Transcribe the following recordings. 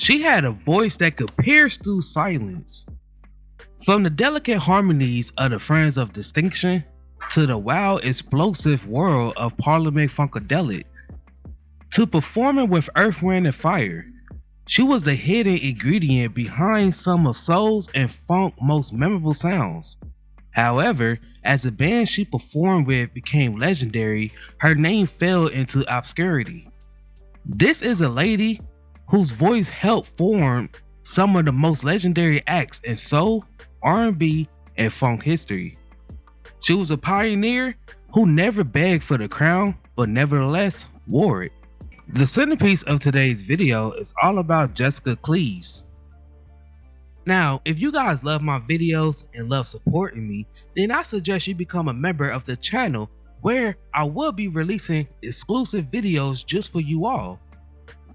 She had a voice that could pierce through silence. From the delicate harmonies of the Friends of Distinction to the wild, explosive world of Parliament Funkadelic, to performing with Earth, Wind & Fire, she was the hidden ingredient behind some of soul's and funk most memorable sounds. However, as the band she performed with became legendary, her name fell into obscurity. This is a lady whose voice helped form some of the most legendary acts in soul, R&B, and funk history. She was a pioneer who never begged for the crown, but nevertheless wore it. The centerpiece of today's video is all about Jessica Cleaves. Now, if you guys love my videos and love supporting me, then I suggest you become a member of the channel where I will be releasing exclusive videos just for you all.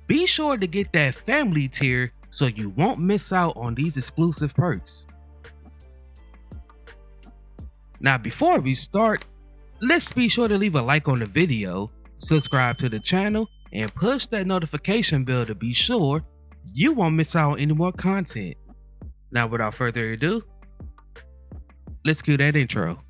Be sure to get that family tier so you won't miss out on these exclusive perks. Now, before we start, let's be sure to leave a like on the video, subscribe to the channel, and push that notification bell to be sure you won't miss out on any more content. Now, without further ado, let's cue that intro.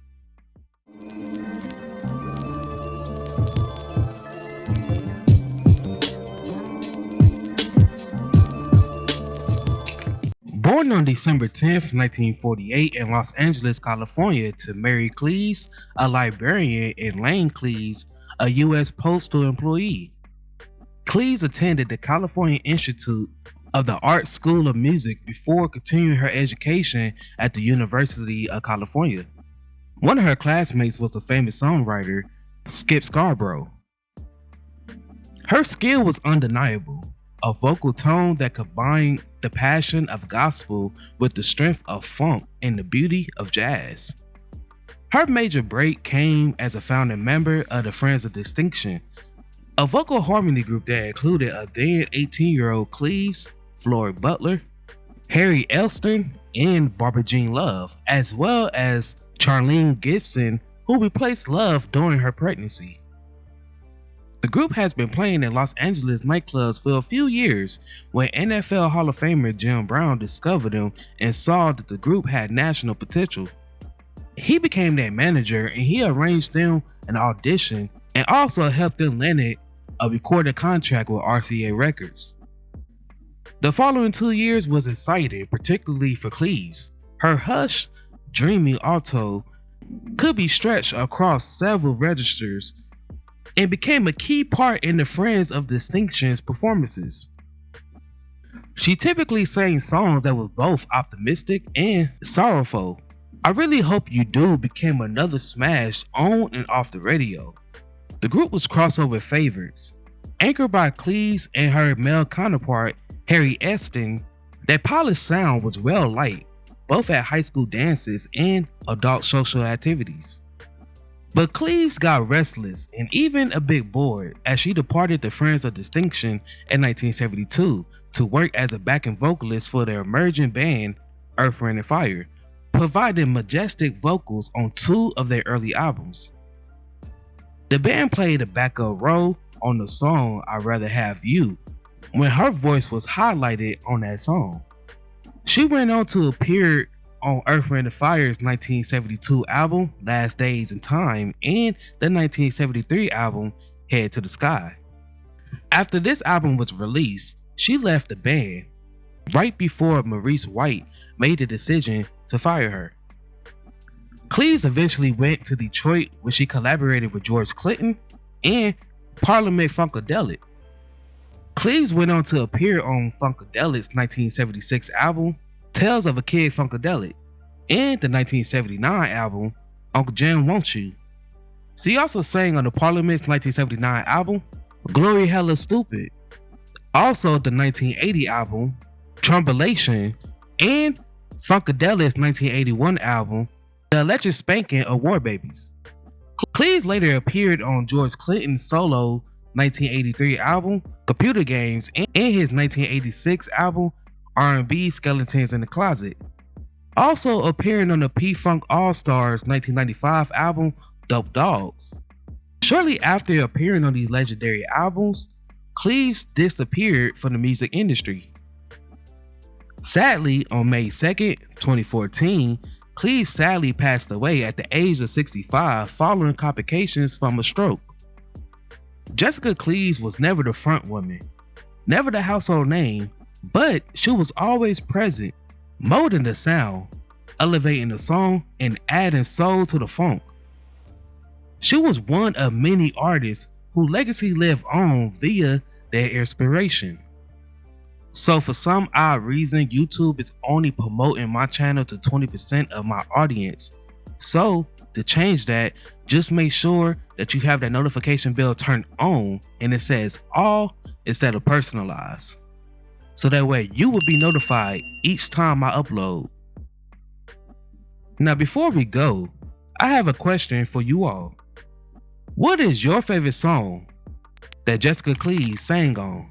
Born on December 10th, 1948 in Los Angeles, California to Mary Cleaves, a librarian, and Lane Cleaves, a U.S. postal employee. Cleaves attended the California Institute of the Art School of Music before continuing her education at the University of California. One of her classmates was the famous songwriter Skip Scarborough. Her skill was undeniable, a vocal tone that combined the passion of gospel with the strength of funk and the beauty of jazz. Her major break came as a founding member of the Friends of Distinction, a vocal harmony group that included a then 18-year-old Cleaves, Floyd Butler, Harry Elston, and Barbara Jean Love, as well as Charlene Gibson, who replaced Love during her pregnancy. The group has been playing in Los Angeles nightclubs for a few years when NFL Hall of Famer Jim Brown discovered them and saw that the group had national potential. He became their manager and he arranged them an audition and also helped them land a recorded contract with RCA Records. The following 2 years was exciting, particularly for Cleaves. Her hush, dreamy alto could be stretched across several registers and became a key part in the Friends of Distinction's performances. She typically sang songs that were both optimistic and sorrowful. I Really Hope You Do became another smash on and off the radio. The group was crossover favorites. Anchored by Cleaves and her male counterpart, Harry Elston, their polished sound was well liked, both at high school dances and adult social activities. But Cleaves got restless and even a bit bored as she departed the Friends of Distinction in 1972 to work as a backing vocalist for their emerging band, Earth, Wind & Fire, providing majestic vocals on 2 of their early albums. The band played a backup role on the song I'd Rather Have You when her voice was highlighted on that song. She went on to appear on Earth, Wind & Fire's 1972 album Last Days in Time and the 1973 album Head to the Sky. After this album was released, she left the band right before Maurice White made the decision to fire her. Cleaves eventually went to Detroit where she collaborated with George Clinton and Parliament Funkadelic. Cleaves went on to appear on Funkadelic's 1976 album Tales of a Kid Funkadelic and the 1979 album Uncle Jim Won't You. She also sang on the Parliament's 1979 album Glory Hella Stupid, also the 1980 album Trumbulation, and Funkadelic's 1981 album The Electric Spanking of War Babies. Cleaves later appeared on George Clinton's solo 1983 album Computer Games and his 1986 album R&B Skeletons in the Closet. Also appearing on the P-Funk All-Stars 1995 album Dope Dogs. Shortly after appearing on these legendary albums, Cleaves disappeared from the music industry. Sadly, on May 2nd, 2014, Cleaves sadly passed away at the age of 65 following complications from a stroke. Jessica Cleaves was never the front woman, never the household name, but she was always present, molding the sound, elevating the song, and adding soul to the funk. She was one of many artists whose legacy lived on via their inspiration. So for some odd reason, YouTube is only promoting my channel to 20% of my audience. So to change that, just make sure that you have that notification bell turned on and it says all instead of personalized. So that way you will be notified each time I upload. Now before we go, I have a question for you all. What is your favorite song that Jessica Cleaves sang on?